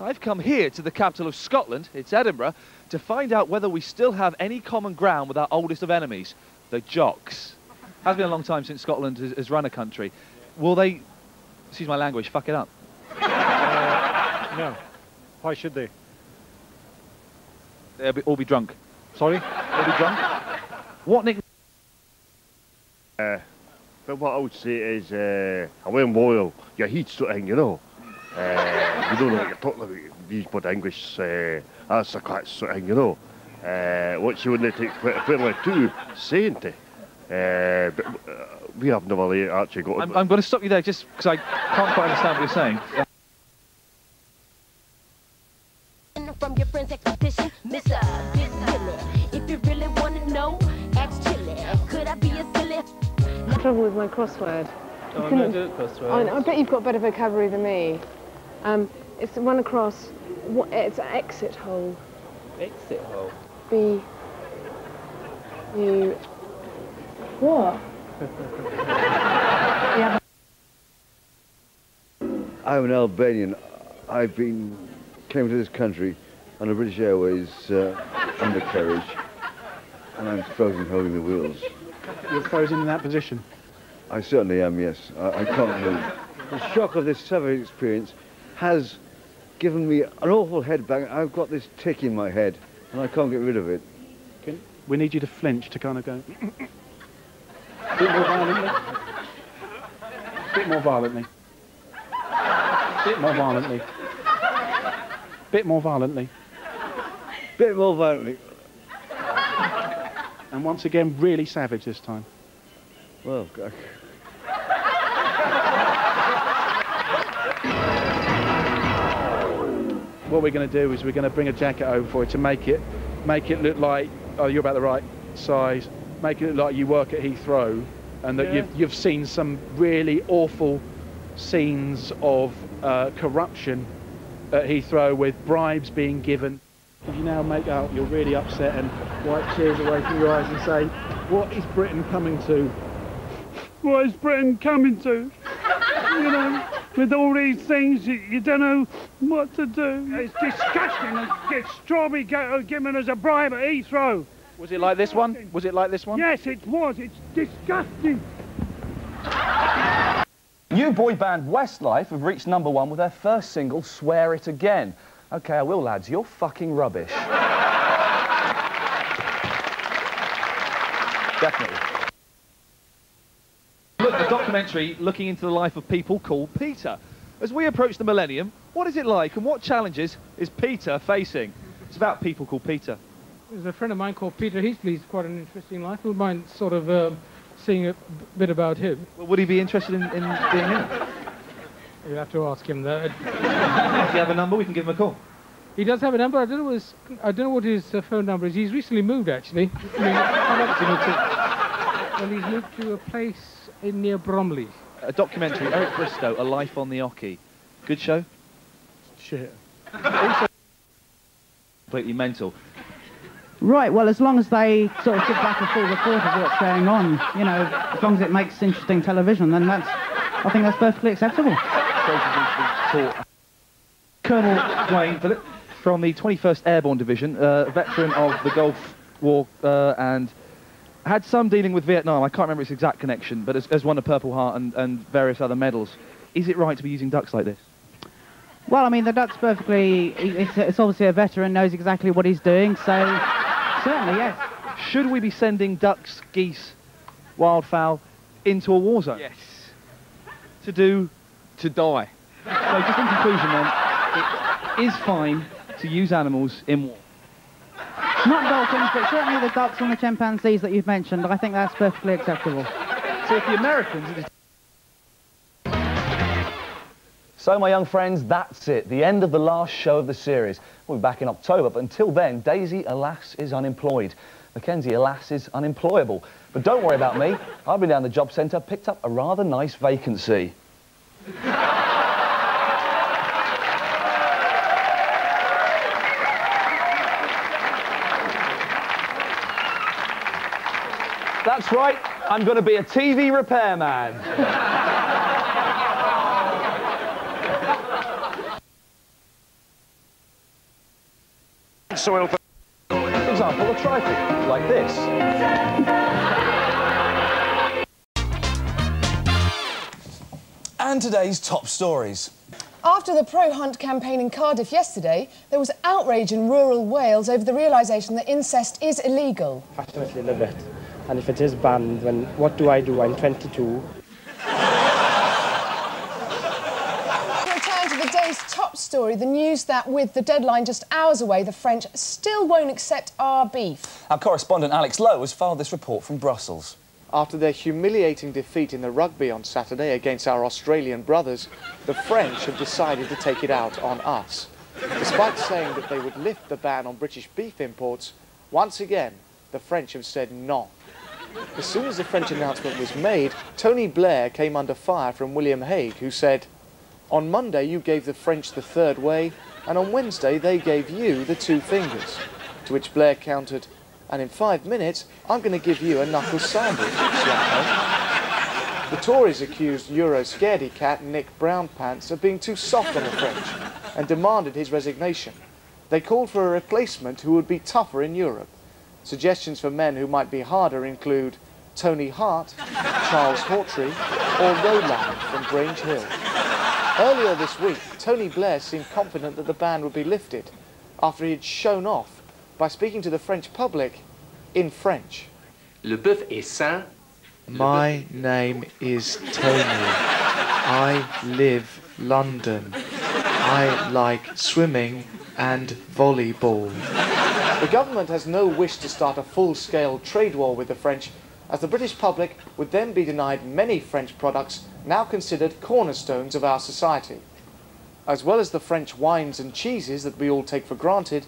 I've come here to the capital of Scotland, it's Edinburgh, to find out whether we still have any common ground with our oldest of enemies, the Jocks. Has been a long time since Scotland has run a country. Will they, excuse my language, fuck it up? No. Why should they? They'll all be drunk. Sorry? They'll be drunk? What nickname? But what I would say is, when loyal, your heat sort of thing, you know. You don't know what you're talking about, these bad English, that's a class sort of thing, you know. What you wouldn't take fairly too saying to. But we have never really actually got... I'm going to stop you there just because I can't quite understand what you're saying. From your friend's expedition, Mr. Billy. If you really want to know, ask Chili. Could I be a silly? Trouble with my crossword. Oh, I'm not good at crosswords. I bet you've got better vocabulary than me. It's one across. It's an exit hole. Exit hole? B. U. What? Yeah. I'm an Albanian. Came to this country on a British Airways undercarriage, and I'm frozen holding the wheels. You're frozen in that position? I certainly am, yes. I can't move. The shock of this savage experience has given me an awful head bang. I've got this tick in my head, and I can't get rid of it. We need you to flinch to kind of go... Bit more violently. Bit more violently. Bit more violently. Bit more violently. Bit more violently. And once again, really savage this time. Well, what we're going to do is we're going to bring a jacket over for you to make it look like, oh, you're about the right size, make it look like you work at Heathrow, and that you've seen some really awful scenes of corruption at Heathrow with bribes being given. If you now make out you're really upset and wipe tears away from your eyes and say, what is Britain coming to? What is Britain coming to? You know, with all these things, you don't know what to do. It's disgusting to get strawberry Jacko given as a bribe at Heathrow. Was it like this one? Was it like this one? Yes, it was. It's disgusting. New boy band Westlife have reached #1 with their first single, Swear It Again. OK, I will, lads, you're fucking rubbish. Definitely. Look, a documentary looking into the life of people called Peter. As we approach the millennium, what is it like and what challenges is Peter facing? It's about people called Peter. There's a friend of mine called Peter. He's quite an interesting life. Wouldn't mind sort of seeing a bit about him. Well, would he be interested in being in it? You'll have to ask him that. Does he have a number? We can give him a call. He does have a number. I don't know what his phone number is. He's recently moved, actually. Well, he's moved to a place near Bromley. A documentary, Eric Bristow, A Life on the Ocky. Good show? Shit. Also completely mental. Right, well, as long as they sort of give back a full report of what's going on, you know, as long as it makes interesting television, then I think that's perfectly acceptable. Colonel Dwayne Phillip from the 21st Airborne Division, veteran of the Gulf War and had some dealing with Vietnam. I can't remember its exact connection, but has won a Purple Heart and various other medals. Is it right to be using ducks like this? Well, I mean, the duck's perfectly... It's obviously a veteran, knows exactly what he's doing, so certainly, yes. Should we be sending ducks, geese, wildfowl into a war zone? Yes. To die. So just in conclusion then, it is fine to use animals in war. Not dolphins, but certainly the ducks and the chimpanzees that you've mentioned. I think that's perfectly acceptable. So if the Americans... So, my young friends, that's it. The end of the last show of the series. We'll be back in October, but until then, Daisy, alas, is unemployed. Mackenzie, alas, is unemployable. But don't worry about me. I've been down the job centre, picked up a rather nice vacancy. That's right, I'm going to be a TV repairman. soil for... For example, a trophy, like this. And today's top stories. After the pro-hunt campaign in Cardiff yesterday, there was outrage in rural Wales over the realisation that incest is illegal. Passionately love it. And if it is banned, then what do? I'm 22. To return to the day's top story, the news that with the deadline just hours away, the French still won't accept our beef. Our correspondent Alex Lowe has filed this report from Brussels. After their humiliating defeat in the rugby on Saturday against our Australian brothers, the French have decided to take it out on us. Despite saying that they would lift the ban on British beef imports, once again, the French have said no. As soon as the French announcement was made, Tony Blair came under fire from William Hague, who said, "On Monday you gave the French the third way, and on Wednesday they gave you the two fingers." To which Blair countered, "And in 5 minutes, I'm going to give you a knuckle sandwich, Jacko." The Tories accused Euro scaredy cat Nick Brownpants of being too soft on the French and demanded his resignation. They called for a replacement who would be tougher in Europe. Suggestions for men who might be harder include Tony Hart, Charles Hawtrey, or Roland from Grange Hill. Earlier this week, Tony Blair seemed confident that the ban would be lifted after he had shown off by speaking to the French public in French. Le bœuf est sain. My name is Tony. I live London. I like swimming and volleyball. The government has no wish to start a full-scale trade war with the French, as the British public would then be denied many French products now considered cornerstones of our society. As well as the French wines and cheeses that we all take for granted,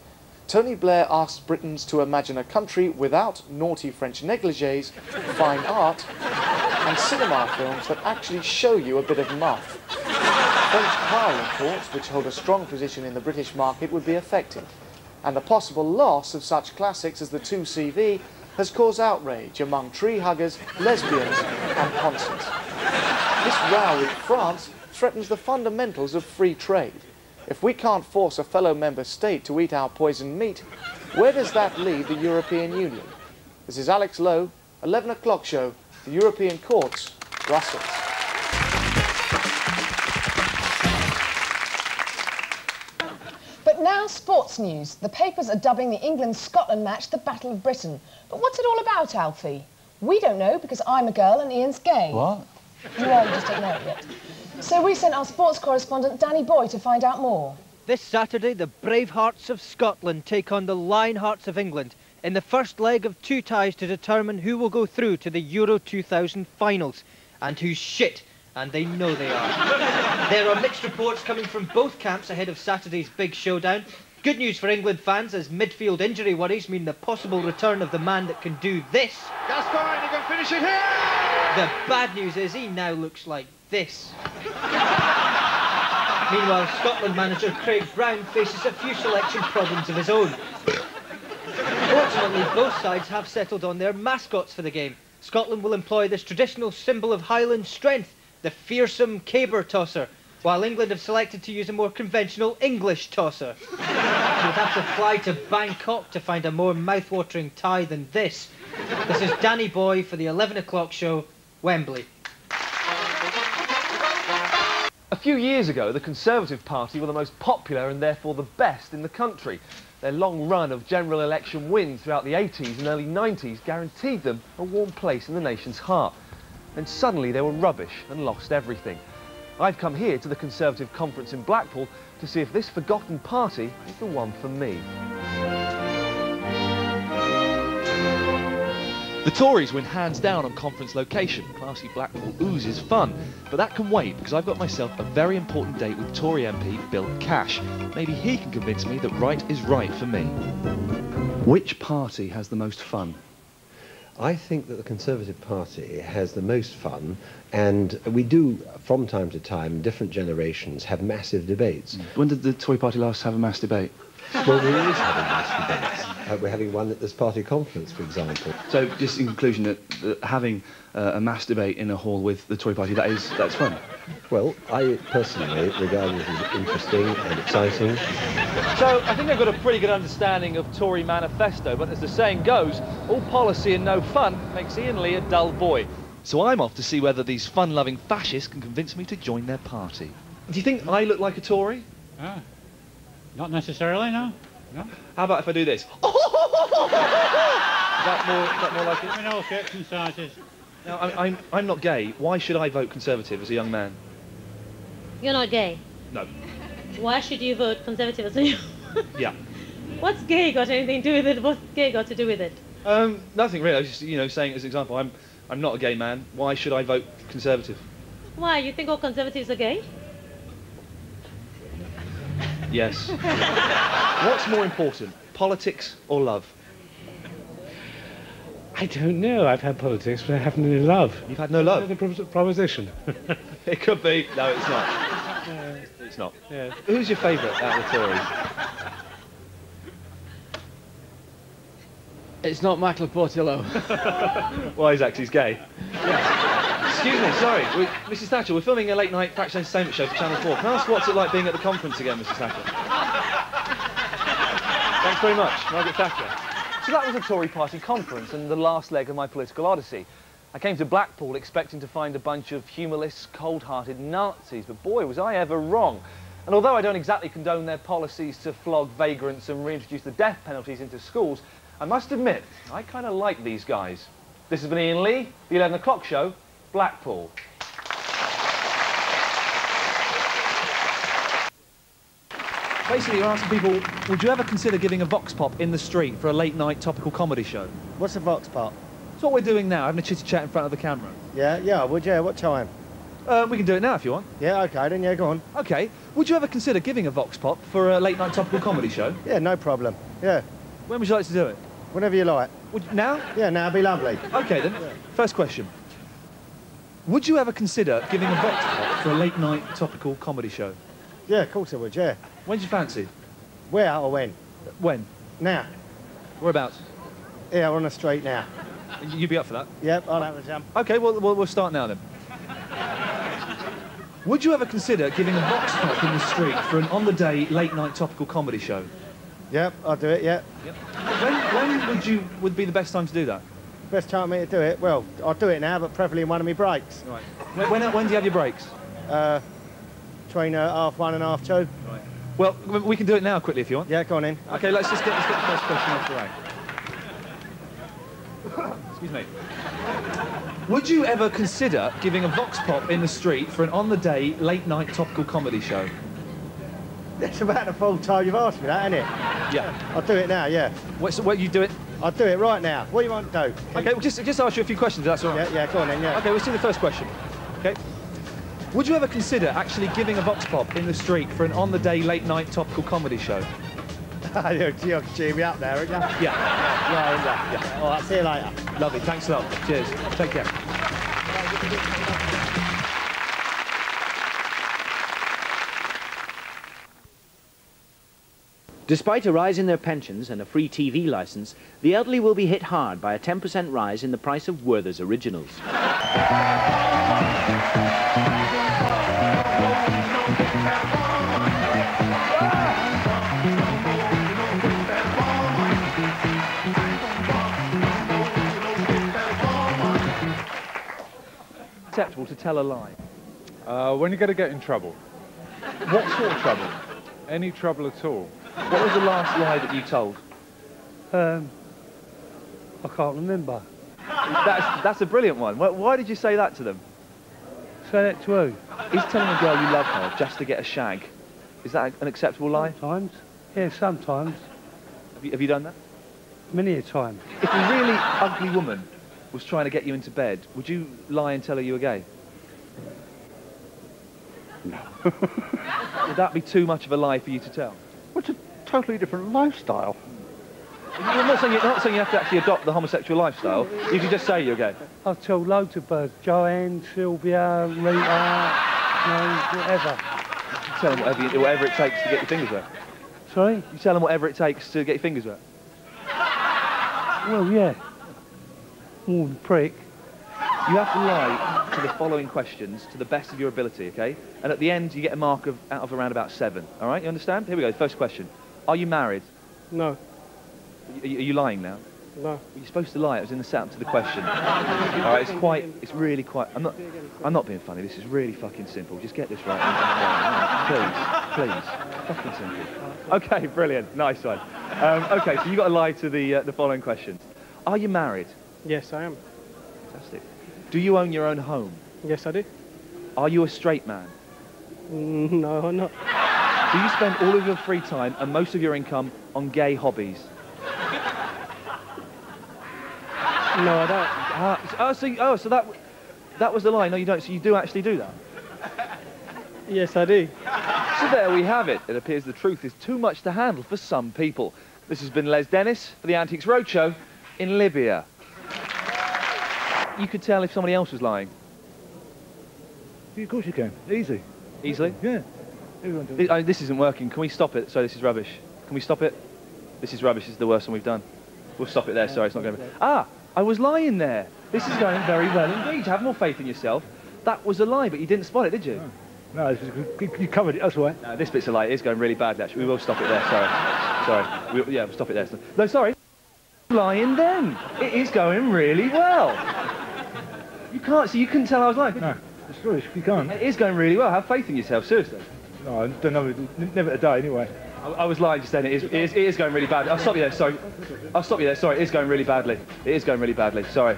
Tony Blair asked Britons to imagine a country without naughty French negligés, fine art, and cinema films that actually show you a bit of muff. French car imports, which hold a strong position in the British market, would be affected, and the possible loss of such classics as the 2CV has caused outrage among tree huggers, lesbians, and concerts. This row with France threatens the fundamentals of free trade. If we can't force a fellow member state to eat our poisoned meat, where does that leave the European Union? This is Alex Lowe, 11 o'clock show, the European Courts, Brussels. But now sports news. The papers are dubbing the England-Scotland match the Battle of Britain. But what's it all about, Alfie? We don't know because I'm a girl and Ian's gay. What? Well, you just don't know it yet. So we sent our sports correspondent Danny Boy to find out more. This Saturday, the Brave Hearts of Scotland take on the Lion Hearts of England in the first leg of two ties to determine who will go through to the Euro 2000 finals and who's shit, and they know they are. There are mixed reports coming from both camps ahead of Saturday's big showdown. Good news for England fans as midfield injury worries mean the possible return of the man that can do this. That's fine, they're going to finish it here! The bad news is he now looks like this. Meanwhile, Scotland manager Craig Brown faces a few selection problems of his own. Fortunately, both sides have settled on their mascots for the game. Scotland will employ this traditional symbol of Highland strength, the fearsome caber tosser, while England have selected to use a more conventional English tosser. You'd have to fly to Bangkok to find a more mouth-watering tie than this. This is Danny Boy for the 11 o'clock show, Wembley. A few years ago, the Conservative Party were the most popular and therefore the best in the country. Their long run of general election wins throughout the 80s and early 90s guaranteed them a warm place in the nation's heart. Then suddenly they were rubbish and lost everything. I've come here to the Conservative conference in Blackpool to see if this forgotten party is the one for me. The Tories win hands down on conference location. Classy Blackpool oozes fun. But that can wait, because I've got myself a very important date with Tory MP Bill Cash. Maybe he can convince me that right is right for me. Which party has the most fun? I think that the Conservative Party has the most fun, and we do, from time to time, different generations have massive debates. When did the Tory party last have a mass debate? Well, we're always having mass debates. We're having one at this party conference, for example. So, just in conclusion, that having a mass debate in a hall with the Tory party, that's fun? Well, I personally regard it as interesting and exciting. So I think I've got a pretty good understanding of Tory manifesto, but as the saying goes, all policy and no fun makes Ian Lee a dull boy. So I'm off to see whether these fun-loving fascists can convince me to join their party. Do you think I look like a Tory? Not necessarily, no. No. How about if I do this? Is that more like it? In all shapes and sizes. Now, I'm not gay. Why should I vote Conservative as a young man? You're not gay? No. Why should you vote Conservative as a young man? Yeah. What's gay got anything to do with it? What's gay got to do with it? Nothing really. I was just, saying as an example, I'm not a gay man. Why should I vote Conservative? Why? You think all Conservatives are gay? Yes. What's more important, politics or love? I don't know. I've had politics, but I haven't any love. You've had no love? The proposition. It could be. No, it's not. It's not. Yeah. Who's your favourite out of the Tories? It's not Michael Portillo. Why is that? 'Cause he's gay? Yeah. Excuse me, sorry. Mrs Thatcher, we're filming a late-night faction entertainment show for Channel 4. Can I ask what's it like being at the conference again, Mrs Thatcher? Thanks very much, Margaret Thatcher. So that was a Tory party conference and the last leg of my political odyssey. I came to Blackpool expecting to find a bunch of humourless, cold-hearted Nazis, but boy, was I ever wrong. And although I don't exactly condone their policies to flog vagrants and reintroduce the death penalties into schools, I must admit, I kind of like these guys. This has been Ian Lee, the 11 o'clock show, Blackpool. Basically, you're asking people, would you ever consider giving a vox pop in the street for a late-night topical comedy show? What's a vox pop? It's what we're doing now, having a chitty-chat in front of the camera. Yeah, I would, yeah. What time? We can do it now if you want. Yeah, OK, then, yeah, go on. OK. Would you ever consider giving a vox pop for a late-night topical comedy show? Yeah, no problem. Yeah. When would you like to do it? Whenever you like. Now? Yeah, now would be lovely. OK, then. Yeah. First question. Would you ever consider giving a vox pop for a late-night topical comedy show? Yeah, of course I would, yeah. When do you fancy? Where or when? When? Now. Whereabouts? Yeah, we're on the street now. You'd be up for that? Yep, I'll have a jump. OK, well, we'll start now then. Would you ever consider giving a vox pop in the street for an on-the-day, late-night topical comedy show? Yep, I'll do it, yeah. Yep. When would be the best time to do that? Best time for me to do it? Well, I'll do it now, but preferably in one of my breaks. Right. When do you have your breaks? Between 1:30 and 2:30. Right. Well, we can do it now quickly if you want. Yeah, go on in. OK, let's get the first question off the way. Excuse me. Would you ever consider giving a vox pop in the street for an on-the-day, late-night topical comedy show? That's about the full time you've asked me that, isn't it? Yeah. I'll do it now, yeah. What you do it? I'll do it right now. What do you want to do? OK, we'll just ask you a few questions, that's all right? Yeah, go on then, yeah. OK, we'll see the first question. OK. Would you ever consider actually giving a vox pop in the street for an on-the-day, late-night topical comedy show? You're cheering me up there, aren't you? Yeah. Yeah. All right, see you later. Lovely, thanks a lot. Cheers. Take care. Despite a rise in their pensions and a free TV licence, the elderly will be hit hard by a 10% rise in the price of Werther's originals. Acceptable to tell a lie? When you're going to get in trouble. What sort of trouble? Any trouble at all. What was the last lie that you told? I can't remember. That's a brilliant one. Why did you say that to them? Say that to who? He's telling a girl you love her just to get a shag. Is that an acceptable lie? Sometimes. Yeah, sometimes. Have you done that? Many a time. If a really ugly woman was trying to get you into bed, would you lie and tell her you were gay? No. Would that be too much of a lie for you to tell? What's a totally different lifestyle? I'm not saying you have to actually adopt the homosexual lifestyle. You can just say you're gay. I've told loads of birds. Joanne, Sylvia, Rita, whatever. You tell them whatever it takes to get your fingers wet. Sorry? You tell them whatever it takes to get your fingers wet. Well, yeah. More than prick. You have to lie to the following questions to the best of your ability, okay? And at the end, you get a mark out of around about 7, all right? You understand? Here we go, first question. Are you married? No. Are you lying now? No. You're supposed to lie. It was in the setup to the question. All right, it's really quite. I'm not being funny. This is really fucking simple. Just get this right. Please, fucking simple. Okay, brilliant, nice one. Okay, so you got to lie to the following questions. Are you married? Yes, I am. Fantastic. Do you own your own home? Yes, I do. Are you a straight man? No, I'm not. Do you spend all of your free time and most of your income on gay hobbies? No, I don't. So that was the lie. No, you don't. So you do actually do that? Yes, I do. So there we have it. It appears the truth is too much to handle for some people. This has been Les Dennis for the Antiques Roadshow in Libya. You could tell if somebody else was lying. Of course you can. Easy. Easily? Yeah. Everyone does it. This isn't working. Can we stop it? Sorry, this is rubbish. Can we stop it? This is rubbish. This is the worst one we've done. We'll stop it there. Sorry, it's not going to be... Ah! I was lying there. This is going very well indeed. Have more faith in yourself. That was a lie, but you didn't spot it, did you? No, you covered it, that's right. No, this bit's a lie. It is going really badly, actually. We will stop it there, sorry. We'll stop it there. No, sorry. Lying then. It is going really well. You can't, so you couldn't tell I was lying, could you? It's true, you can't. It is going really well. Have faith in yourself, seriously. No, I don't know, never today, anyway. I was lying just then. It is going really badly. I'll stop you there, sorry. I'll stop you there, sorry. It is going really badly. It is going really badly, sorry.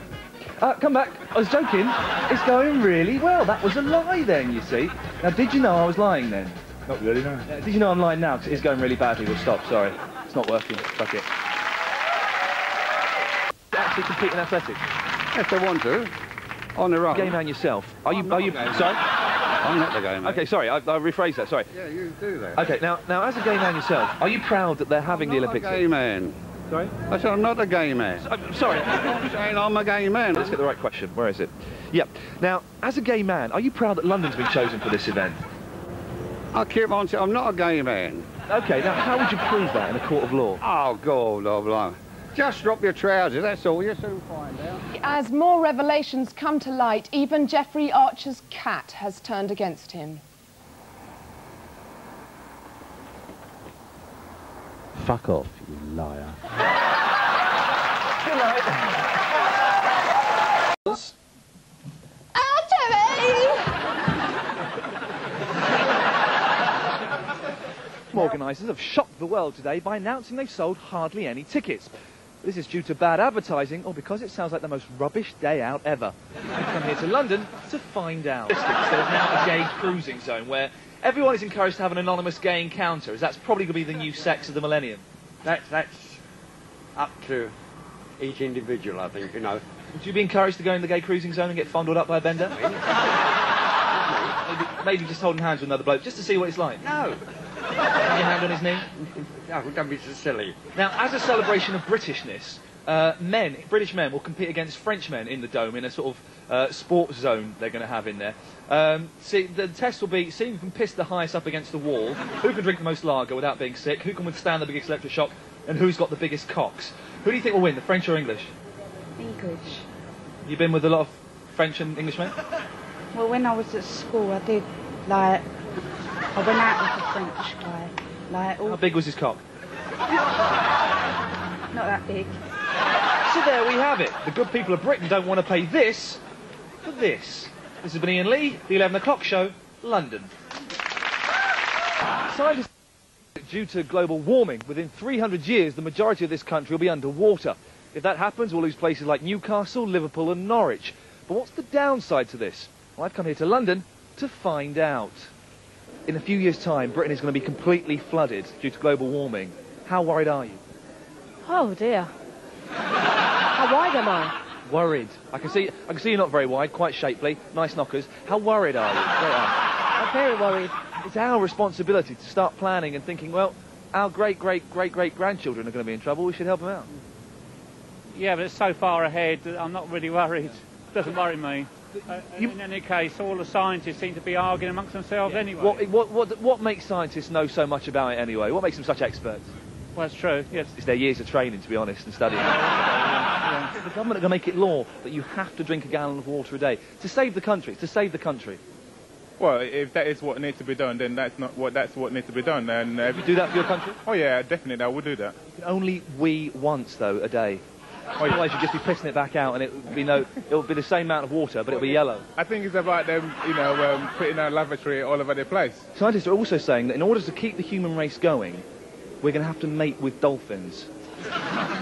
Come back. I was joking. It's going really well. That was a lie then, you see. Now, did you know I was lying then? Not really, no. Did you know I'm lying now? Because it is going really badly. We'll stop, sorry. It's not working. Fuck it. Actually compete in athletics? If they want to. On their own. Gay man yourself. Are you... Sorry? I'm not the gay man. Okay, sorry, I'll rephrase that, sorry. Yeah, you do that. Okay, now as a gay man yourself, are you proud that they're having the Olympics? I'm not a gay man. Sorry? I said I'm not a gay man. Sorry. I'm saying I'm a gay man. Let's get the right question. Where is it? Yep. Now, as a gay man, are you proud that London's been chosen for this event? I keep on saying I'm not a gay man. Okay, now how would you prove that in a court of law? Oh, God, blah. Just drop your trousers, that's all. You'll soon find out. As more revelations come to light, even Jeffrey Archer's cat has turned against him. Fuck off, you liar. Good night. Organisers have shocked the world today by announcing they've sold hardly any tickets. This is due to bad advertising or because it sounds like the most rubbish day out ever. I've come here to London to find out. There's now a gay cruising zone where everyone is encouraged to have an anonymous gay encounter, as that's probably going to be the new sex of the millennium. That's up to each individual, I think, you know. Would you be encouraged to go in the gay cruising zone and get fondled up by a bender? Maybe just holding hands with another bloke, just to see what it's like. No. Have your hand on his knee? No, don't be so silly. Now, as a celebration of Britishness, British men will compete against French men in the Dome in a sort of sports zone they're going to have in there. See, the test will be seeing who can piss the highest up against the wall, who can drink the most lager without being sick, who can withstand the biggest electric shock, and who's got the biggest cocks. Who do you think will win, the French or English? English. You've been with a lot of French and English men? Well, when I was at school, I did, like, I went out with a French guy. Like, all... How big was his cock? Not that big. So there we have it. The good people of Britain don't want to pay this for this. This has been Ian Lee, the 11 o'clock show, London. Scientists due to global warming, within 300 years, the majority of this country will be underwater. If that happens, we'll lose places like Newcastle, Liverpool and Norwich. But what's the downside to this? Well, I've come here to London to find out. In a few years' time, Britain is going to be completely flooded due to global warming. How worried are you? Oh dear. How wide am I? Worried. I can see you're not very wide, quite shapely, nice knockers. How worried are you? I'm very worried. It's our responsibility to start planning and thinking, well, our great-great-great-great-grandchildren are going to be in trouble, we should help them out. Yeah, but it's so far ahead that I'm not really worried. It doesn't worry me. In any case, all the scientists seem to be arguing amongst themselves anyway. What makes scientists know so much about it anyway? What makes them such experts? Well, that's true, yes. It's their years of training, to be honest, and studying. Yeah. The government are going to make it law that you have to drink a gallon of water a day. To save the country. It's to save the country. Well, if that is what needs to be done, then that's what needs to be done. And you do that for your country? Oh yeah, definitely, I would do that. You can only wee once though a day. Otherwise, you'd just be pissing it back out, and it would be the same amount of water, but it'll be yellow. I think it's about them, putting a lavatory all over the place. Scientists are also saying that in order to keep the human race going, we're going to have to mate with dolphins.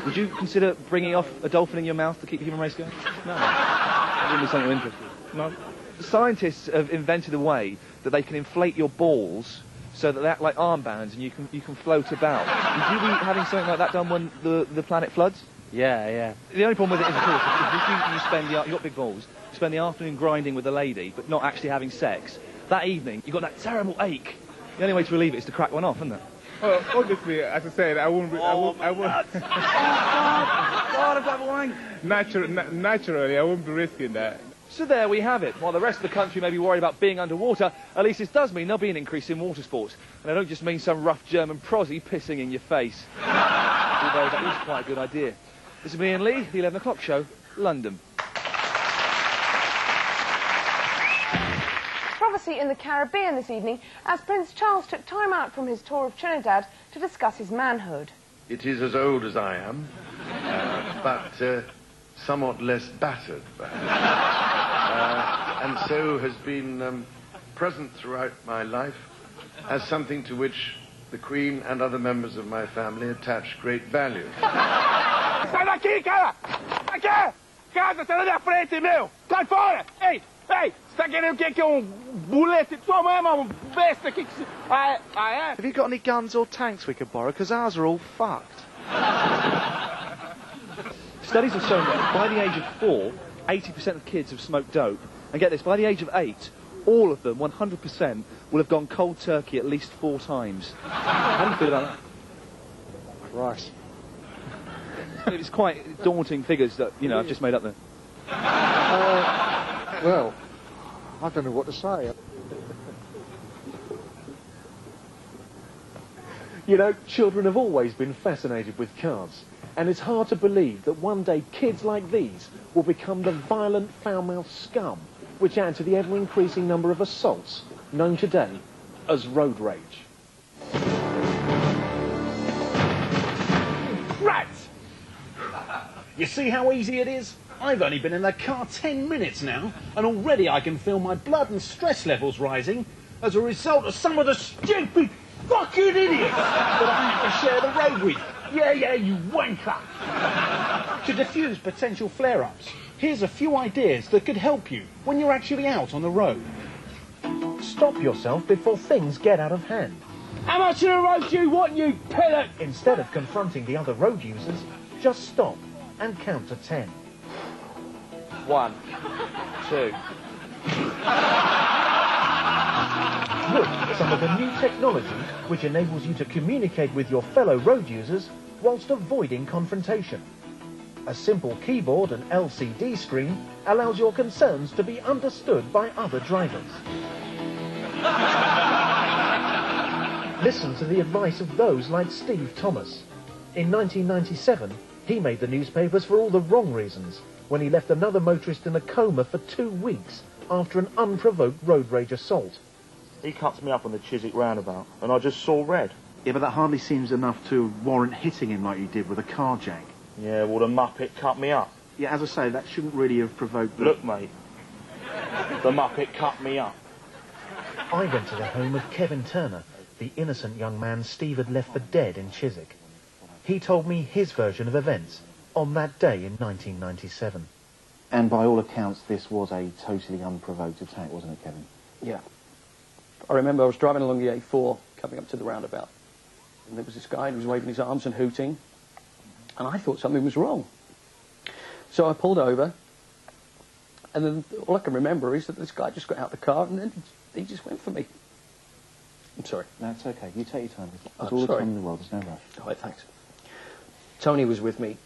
Would you consider bringing off a dolphin in your mouth to keep the human race going? No. That wouldn't be something you're interested in. No. The scientists have invented a way that they can inflate your balls so that they act like armbands and you can float about. Would you be having something like that done when the planet floods? Yeah, yeah. The only problem with it is, of course, if you spend you've got big balls, you spend the afternoon grinding with a lady, but not actually having sex, that evening, you've got that terrible ache. The only way to relieve it is to crack one off, isn't it? Well, obviously, as I said, I wouldn't... God, I've got wine. Naturally, I wouldn't be risking that. So there we have it. While the rest of the country may be worried about being underwater, at least this does mean there'll be an increase in water sports. And I don't just mean some rough German prosy pissing in your face. Although that is quite a good idea. This is me and Lee, the 11 o'clock show, London. Controversy in the Caribbean this evening as Prince Charles took time out from his tour of Trinidad to discuss his manhood. It is as old as I am, but somewhat less battered, perhaps. And so has been present throughout my life as something to which the Queen and other members of my family attach great value. Sai daqui, cara! Aqui! Casa, sai da frente, meu! Sai fora! Ei! Ei! Você tá querendo o quê? Que é bulete? Tua mãe é uma besta aqui que... Ah, é? Have you got any guns or tanks we could borrow? Because ours are all fucked. Studies have shown that by the age of 4, 80% of kids have smoked dope. And get this, by the age of 8, all of them, 100%, will have gone cold turkey at least 4 times. How do you feel about that? Right. It's quite daunting figures that, I've just made up there. Well, I don't know what to say. You know, children have always been fascinated with cars. And it's hard to believe that one day kids like these will become the violent, foul-mouthed scum which add to the ever-increasing number of assaults known today as road rage. Right! You see how easy it is? I've only been in the car 10 minutes now, and already I can feel my blood and stress levels rising as a result of some of the stupid fucking idiots that I have to share the road with. Yeah, you wanker! To defuse potential flare-ups, here's a few ideas that could help you when you're actually out on the road. Stop yourself before things get out of hand. How much of the road do you want, you pillock? Instead of confronting the other road users, just stop and count to 10. 1, 2. Look at some of the new technology which enables you to communicate with your fellow road users whilst avoiding confrontation. A simple keyboard and LCD screen allows your concerns to be understood by other drivers. Listen to the advice of those like Steve Thomas. In 1997, he made the newspapers for all the wrong reasons when he left another motorist in a coma for 2 weeks after an unprovoked road rage assault. He cuts me up on the Chiswick roundabout, and I just saw red. Yeah, but that hardly seems enough to warrant hitting him like you did with a car jack. Yeah, well, the Muppet cut me up. Yeah, as I say, that shouldn't really have provoked... Look, mate, the Muppet cut me up. I went to the home of Kevin Turner, the innocent young man Steve had left for dead in Chiswick. He told me his version of events on that day in 1997. And by all accounts, this was a totally unprovoked attack, wasn't it, Kevin? Yeah. I remember I was driving along the A4, coming up to the roundabout, and there was this guy who was waving his arms and hooting, and I thought something was wrong. So I pulled over, and then all I can remember is that this guy just got out of the car, and then he just went for me. I'm sorry. No, it's okay. You take your time. There's I'm all sorry. the time in the world. There's no rush. All right, thanks. Tony was with me,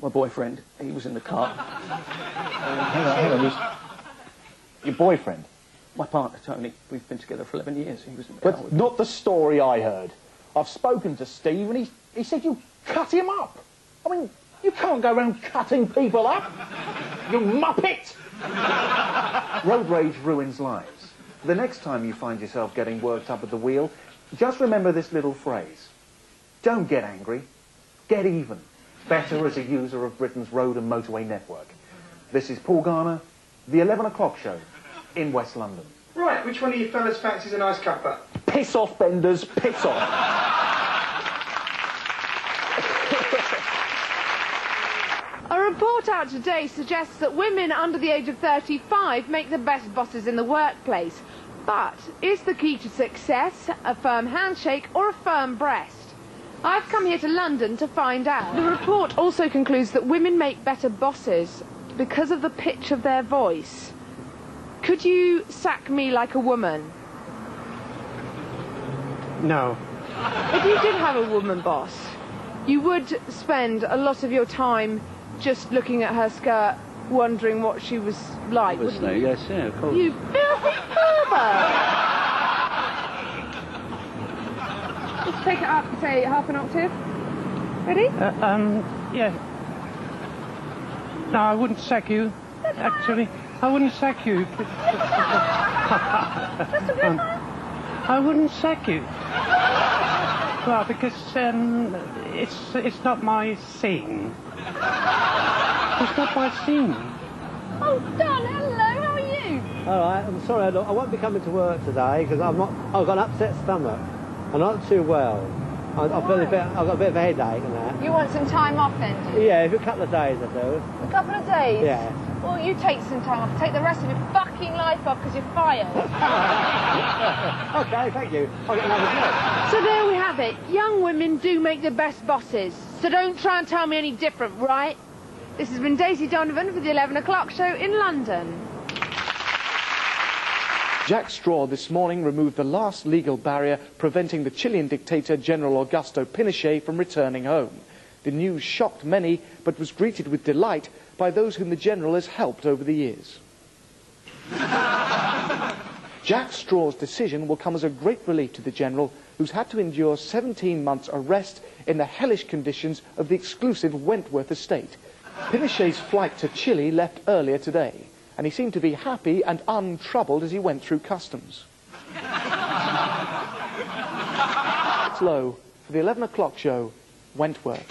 my boyfriend. He was in the car. Hang on. Your boyfriend? My partner, Tony. We've been together for 11 years. He was in the car But with me. not the story I heard. I've spoken to Steve, and he said you cut him up. I mean, You can't go around cutting people up. You muppet! Road rage ruins lives. The next time you find yourself getting worked up at the wheel, just remember this little phrase. Don't get angry. Get even. Better as a user of Britain's road and motorway network. This is Paul Garner, the 11 o'clock show in West London. Right, which one of you fellas fancies a nice cuppa? Piss off, Benders, piss off. A report out today suggests that women under the age of 35 make the best bosses in the workplace. But is the key to success a firm handshake or a firm breast? I've come here to London to find out. The report also concludes that women make better bosses because of the pitch of their voice. Could you sack me like a woman? No. If you did have a woman boss, you would spend a lot of your time just looking at her skirt, wondering what she was like, wouldn't you? Yes, yeah, of course. You filthy pervert! Let's take it up, say, half an octave. Ready? Yeah. No, I wouldn't sack you, actually. I wouldn't sack you. I wouldn't sack you. Well, because it's not my scene. It's not my scene. Oh, Don, hello, how are you? All right, I'm sorry, I won't be coming to work today because I've got an upset stomach. I'm not too well. I've got a bit of a headache and that. You want some time off then, do you? Yeah, a couple of days I do. A couple of days? Yeah. Well, you take some time off. Take the rest of your fucking life off because you're fired. Okay, thank you. I'll get another job. So there we have it. Young women do make the best bosses. So don't try and tell me any different, right? This has been Daisy Donovan for the 11 o'clock show in London. Jack Straw this morning removed the last legal barrier preventing the Chilean dictator General Augusto Pinochet from returning home. The news shocked many, but was greeted with delight by those whom the general has helped over the years. Jack Straw's decision will come as a great relief to the general, who's had to endure 17 months' arrest in the hellish conditions of the exclusive Wentworth estate. Pinochet's flight to Chile left earlier today, and he seemed to be happy and untroubled as he went through customs. It's low for the 11 o'clock show, Wentworth.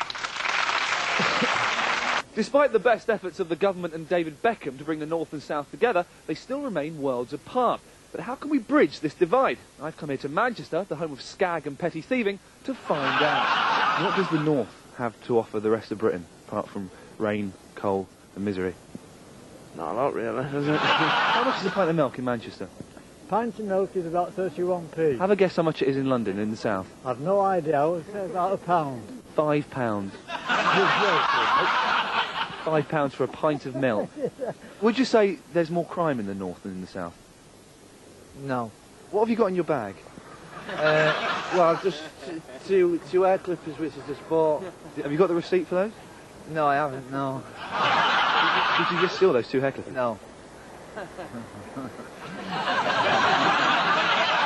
Despite the best efforts of the government and David Beckham to bring the North and South together, they still remain worlds apart. But how can we bridge this divide? I've come here to Manchester, the home of skag and petty thieving, to find out. What does the North have to offer the rest of Britain, apart from rain, coal and misery? Not a lot, really, is it? How much is a pint of milk in Manchester? Pint of milk is about 31p. Have a guess how much it is in London, in the south. I've no idea. It's about £1. £5. £5 for a pint of milk. Would you say there's more crime in the north than in the south? No. What have you got in your bag? Well, just two hair clippers which I just bought. Have you got the receipt for those? No, I haven't, no. Did you just steal those 2 hair clippers? No.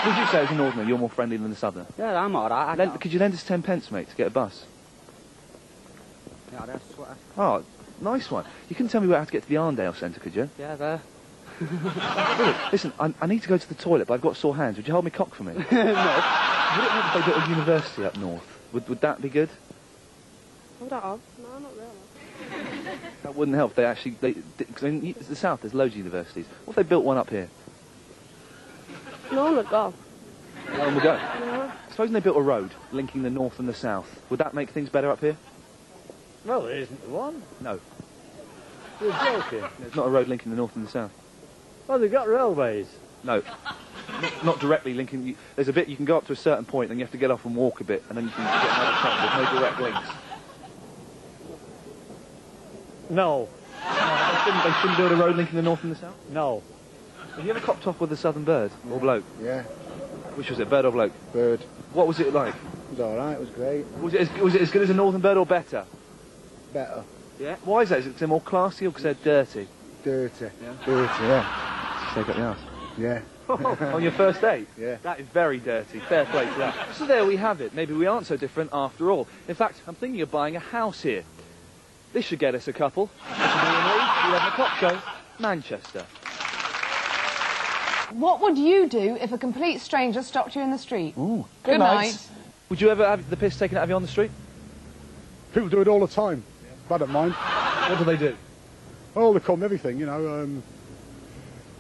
Would you say as a northerner you're more friendly than the southerner? Yeah, I'm alright. Could you lend us 10 pence, mate, to get a bus? Yeah, that's what Oh, nice one. You couldn't tell me how to get to the Arndale Centre, could you? Yeah, there. Listen, I need to go to the toilet, but I've got sore hands. Would you hold me cock for me? No. Would it help if they built a university up north? Would that be good? Hold on. No, not really. That wouldn't help. Because in the south there's loads of universities. What if they built one up here? No one would go. No one would go. No. Supposing they built a road linking the north and the south. Would that make things better up here? Well, there isn't one. No. You're joking. There's not a road linking the north and the south. Well, they've got railways. No. Not directly linking. There's a bit you can go up to a certain point, and you have to get off and walk a bit, and then you can get another train. There's no direct links. No. They shouldn't build a road linking the north and the south? No. Have you ever copped off with a southern bird or bloke? Yeah. Which was it, bird or bloke? Bird. What was it like? It was alright, it was great. Was it as good as a northern bird or better? Better. Yeah. Why is that? Is it 'cause they're more classy or because they're dirty? Dirty. Yeah. Dirty, yeah. Shake up the arse. Yeah. On your first date? Yeah. That is very dirty. Fair play to that. So there we have it. Maybe we aren't so different after all. In fact, I'm thinking of buying a house here. This should get us a couple. This will be in the 11 o'clock show, Manchester. What would you do if a complete stranger stopped you in the street? Ooh, good night. Would you ever have the piss taken out of you on the street? People do it all the time. I don't mind. What do they do? Oh, they call me everything, you know.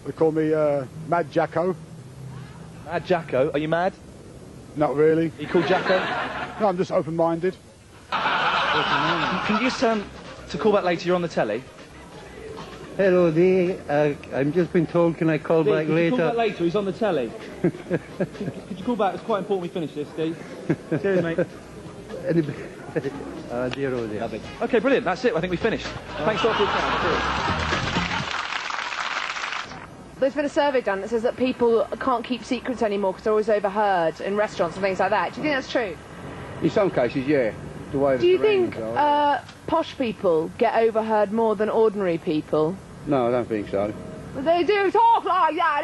They call me Mad Jacko. Mad Jacko? Are you mad? Not really. Are you called Jacko? No, I'm just open-minded. Can you just to call back later? You're on the telly. Hello, Dee. I'm just been told, can I call back later? Call back later, he's on the telly. could you call back? It's quite important we finish this, Steve. Cheers, mate. Dear, oh dear. Lovely. OK, brilliant. That's it. I think we finished. Thanks a lot for your time. Cheers. There's been a survey done that says that people can't keep secrets anymore because they're always overheard in restaurants and things like that. Do you think that's true? In some cases, yeah. The way Do you think posh people get overheard more than ordinary people? No, I don't think so. They do talk like that.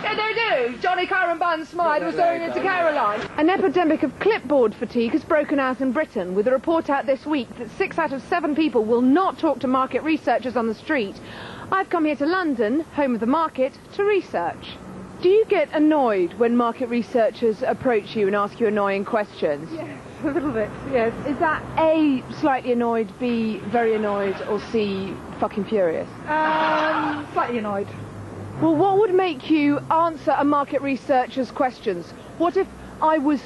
Yeah, they do. Johnny Karen Bun Smythe was going into Caroline. An epidemic of clipboard fatigue has broken out in Britain, with a report out this week that 6 out of 7 people will not talk to market researchers on the street. I've come here to London, home of the market, to research. Do you get annoyed when market researchers approach you and ask you annoying questions? Yes, a little bit, yes. Is that A, slightly annoyed, B, very annoyed, or C, fucking furious? Slightly annoyed. Well, what would make you answer a market researcher's questions? What if I was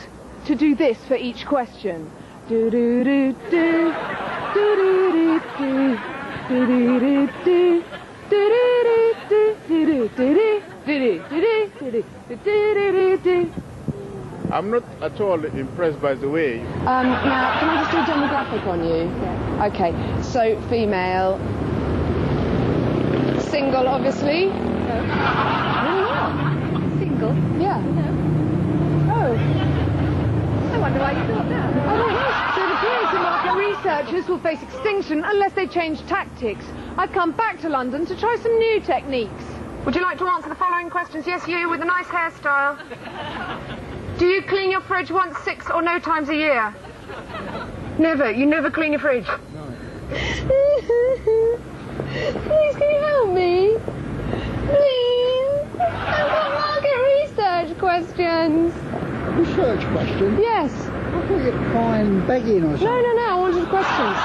to do this for each question? Do-do-do-do, do-do-do-do, do-do-do-do, do-do-do-do, do-do-do-do. I'm not at all impressed by the way. Now, can I just do a demographic on you? Yeah. Okay, so female, single, obviously. No. Really not. Single? Yeah. No. Oh. I wonder why you thought that. I don't know. So it appears that market researchers will face extinction unless they change tactics. I've come back to London to try some new techniques. Would you like to answer the following questions? Yes, you, with a nice hairstyle. Do you clean your fridge once, 6 or no times a year? Never. You never clean your fridge? No. Please, can you help me? Please. I've got market research questions. Research questions? Yes. I thought you were crying, begging or something. No, I wanted questions.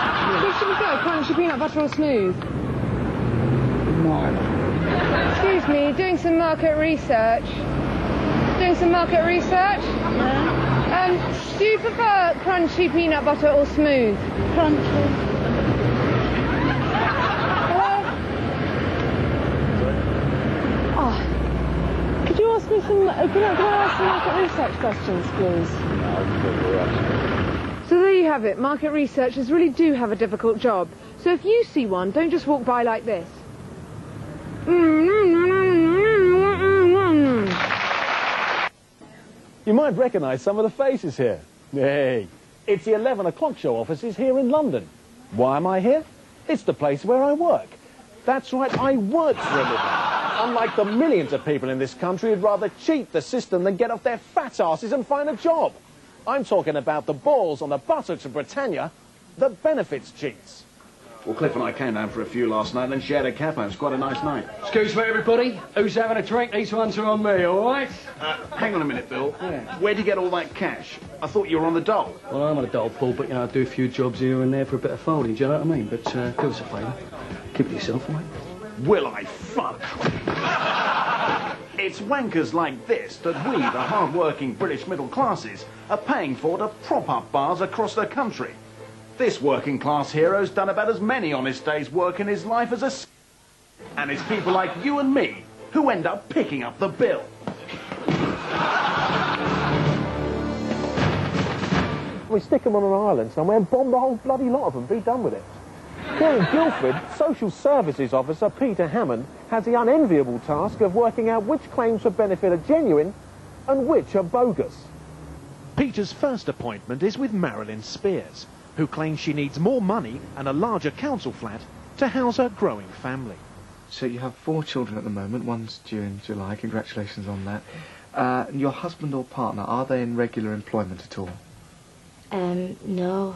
Which should we go? Crunchy peanut butter or smooth? Neither. Excuse me, doing some market research. Doing some market research? Yeah. Do you prefer crunchy peanut butter or smooth? Crunchy. Hello? Oh. Could you ask me some... Can I ask some market research questions, please? So there you have it. Market researchers really do have a difficult job. So if you see one, don't just walk by like this. You might recognise some of the faces here. Hey, it's the 11 o'clock show offices here in London. Why am I here? It's the place where I work. That's right, I work for a living. Unlike the millions of people in this country who'd rather cheat the system than get off their fat asses and find a job. I'm talking about the balls on the buttocks of Britannia, the benefits cheats. Well, Cliff and I came down for a few last night and then shared a cafe. It was quite a nice night. Excuse me, everybody. Who's having a drink? These ones are on me, all right? Hang on a minute, Bill. Yeah. Where'd you get all that cash? I thought you were on the dole. Well, I'm on a dole, Paul, but, you know, I do a few jobs here and there for a bit of folding, do you know what I mean? But do us a favour. Keep it yourself, mate. Will I fuck? It's wankers like this that we, the hard-working British middle classes, are paying for to prop up bars across the country. This working-class hero's done about as many honest days' work in his life as a... And it's people like you and me who end up picking up the bill. We stick them on an island somewhere and bomb the whole bloody lot of them. Be done with it. Here in Guildford, Social Services Officer Peter Hammond has the unenviable task of working out which claims for benefit are genuine and which are bogus. Peter's first appointment is with Marilyn Spears, who claims she needs more money and a larger council flat to house her growing family. So you have 4 children at the moment, one's due in July, congratulations on that. Your husband or partner, are they in regular employment at all? No.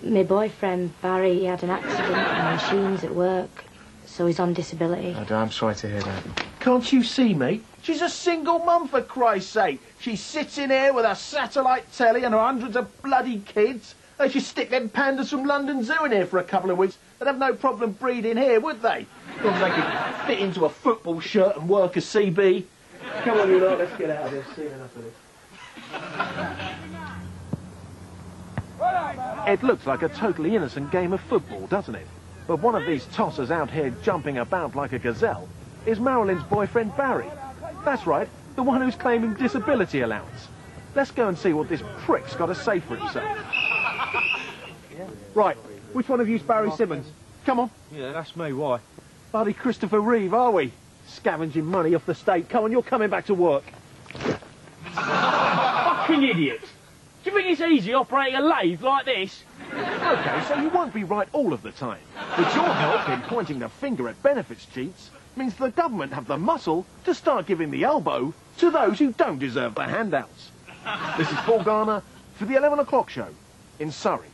My boyfriend, Barry, he had an accident on machines at work, so he's on disability. Oh, I'm sorry to hear that. Can't you see, mate? She's a single mum, for Christ's sake. She sits in here with a satellite telly and her hundreds of bloody kids. They should stick them pandas from London Zoo in here for a couple of weeks. They'd have no problem breeding here, would they? As long as they could fit into a football shirt and work a CB. Come on, you lot, let's get out of here. Seen enough of this. It looks like a totally innocent game of football, doesn't it? But one of these tossers out here jumping about like a gazelle is Marilyn's boyfriend Barry. That's right, the one who's claiming disability allowance. Let's go and see what this prick's got to say for himself. Right, which one of you's Barry Simmons? Come on. Yeah, that's me, why? Bloody Christopher Reeve, are we? Scavenging money off the state. Come on, you're coming back to work. Fucking idiot! Do you think it's easy operating a lathe like this? OK, so you won't be right all of the time. But your help in pointing the finger at benefits cheats means the government have the muscle to start giving the elbow to those who don't deserve the handouts. This is Paul Garner for the 11 o'clock show in Surrey.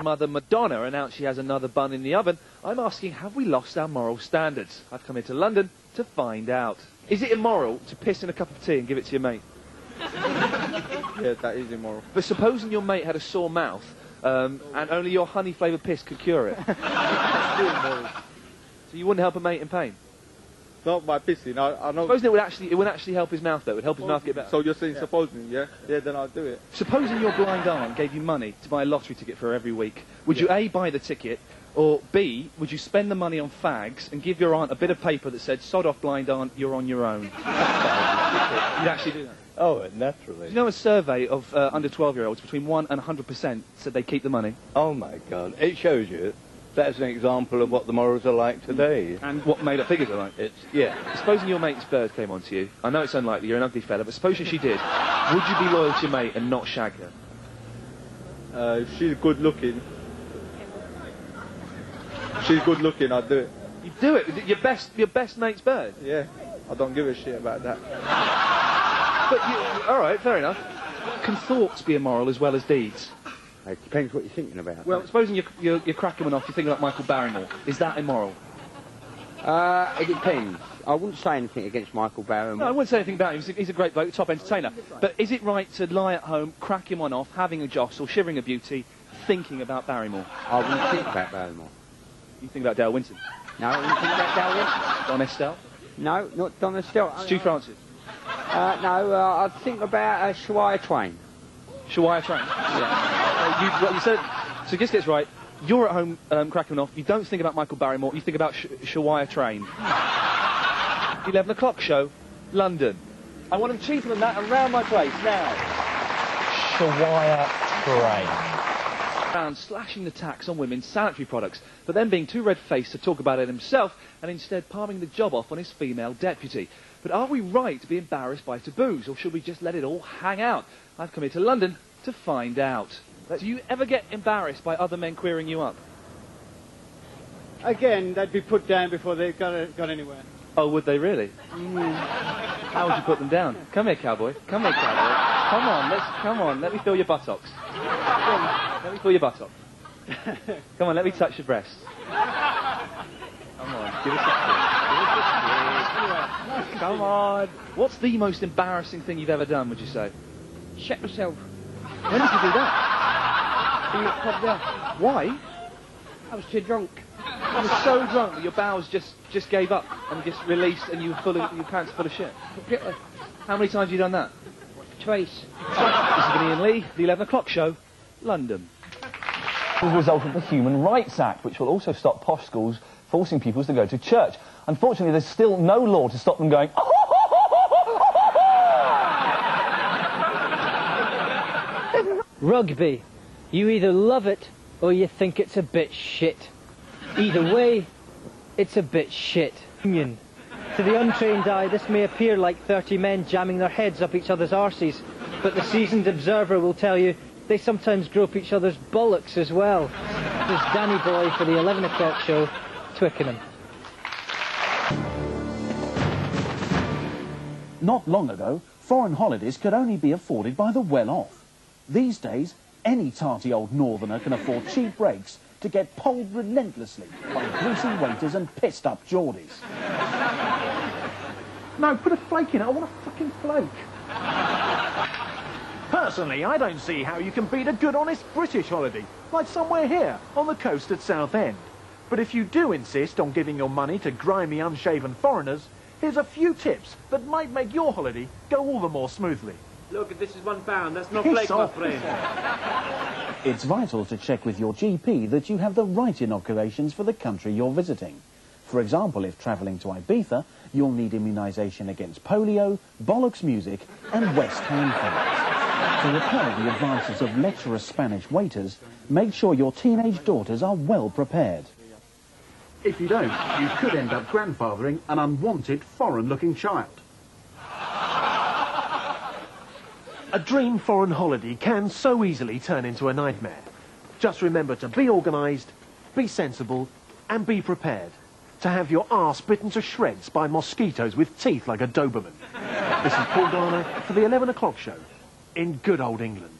Mother Madonna announced she has another bun in the oven. I'm asking, have we lost our moral standards? I've come here to London to find out. Is it immoral to piss in a cup of tea and give it to your mate? Yeah, that is immoral. But supposing your mate had a sore mouth, and only your honey-flavoured piss could cure it. So you wouldn't help a mate in pain? Not by pissing, I know... Supposing it would actually help his mouth, though. It would help his mouth get better. So you're saying supposing, yeah? Yeah, then I'll do it. Supposing your blind aunt gave you money to buy a lottery ticket for her every week, would you A, buy the ticket, or B, would you spend the money on fags and give your aunt a bit of paper that said, sod off blind aunt, you're on your own? You'd actually do that? Oh, naturally. Do you know a survey of under 12-year-olds, between 1 and 100% said they keep the money? Oh, my God. It shows you. That's an example of what the morals are like today. And what made-up figures are like. Yeah. Supposing your mate's bird came onto you, I know it's unlikely, you're an ugly fella, but supposing she did, would you be loyal to your mate and not shag her? If she's good-looking. She's good-looking, I'd do it. You'd do it? Your best mate's bird? Yeah. I don't give a shit about that. But all right, fair enough. Can thoughts be immoral as well as deeds? It depends what you're thinking about. Well, supposing you're cracking one off, you're thinking like Michael Barrymore. Is that immoral? It depends. I wouldn't say anything against Michael Barrymore. No, I wouldn't say anything about him. He's a great bloke, top entertainer. But is it right to lie at home, cracking one off, having a jostle, shivering a beauty, thinking about Barrymore? I wouldn't think about Barrymore. You think about Dale Winton? No, I wouldn't think about Dale Winton. Don Estelle? No, not Don Estelle. Stu Francis? No, I'd think about Shania Twain. Shania Twain? Yeah. What you said... So just gets right. You're at home cracking off. You don't think about Michael Barrymore. You think about Shania Twain. 11 o'clock show, London. I want them cheaper than that around my place now. Shania Twain. Slashing the tax on women's sanitary products, but then being too red-faced to talk about it himself and instead palming the job off on his female deputy. But are we right to be embarrassed by taboos, or should we just let it all hang out? I've come here to London to find out. Do you ever get embarrassed by other men queering you up? Again, they'd be put down before they got anywhere. Oh, would they really? How would you put them down? Come here, cowboy. Come here, cowboy. Come on, let me feel your buttocks. Let me feel your buttock. Come on, let me touch your breasts. Come on, give us a kiss. Come on. What's the most embarrassing thing you've ever done, would you say? Shit myself. When did you do that? In that pub there. Why? I was too drunk. You were so drunk that your bowels just gave up and just released and you were your pants full of shit. Completely. How many times have you done that? Twice. This is Ian Lee, the 11 o'clock show, London. As a result of the Human Rights Act, which will also stop posh schools forcing pupils to go to church. Unfortunately, there's still no law to stop them going, Rugby. You either love it or you think it's a bit shit. Either way, it's a bit shit. To the untrained eye, this may appear like 30 men jamming their heads up each other's arses, but the seasoned observer will tell you they sometimes grope each other's bollocks as well. There's Danny Boy for the 11 o'clock show, Twickenham. Not long ago, foreign holidays could only be afforded by the well-off. These days, any tarty old northerner can afford cheap breaks to get polled relentlessly by greasy waiters and pissed-up Geordies. No, put a flake in it. I want a fucking flake. Personally, I don't see how you can beat a good, honest British holiday, like somewhere here, on the coast at Southend. But if you do insist on giving your money to grimy, unshaven foreigners, here's a few tips that might make your holiday go all the more smoothly. Look, this is £1. That's not flake, my friend. It's vital to check with your GP that you have the right inoculations for the country you're visiting. For example, if travelling to Ibiza, you'll need immunisation against polio, bollocks music and West Ham fans. To repel the advances of lecherous Spanish waiters, make sure your teenage daughters are well prepared. If you don't, you could end up grandfathering an unwanted, foreign-looking child. A dream foreign holiday can so easily turn into a nightmare. Just remember to be organised, be sensible, and be prepared to have your arse bitten to shreds by mosquitoes with teeth like a Doberman. This is Paul Garner for the 11 o'clock show in good old England.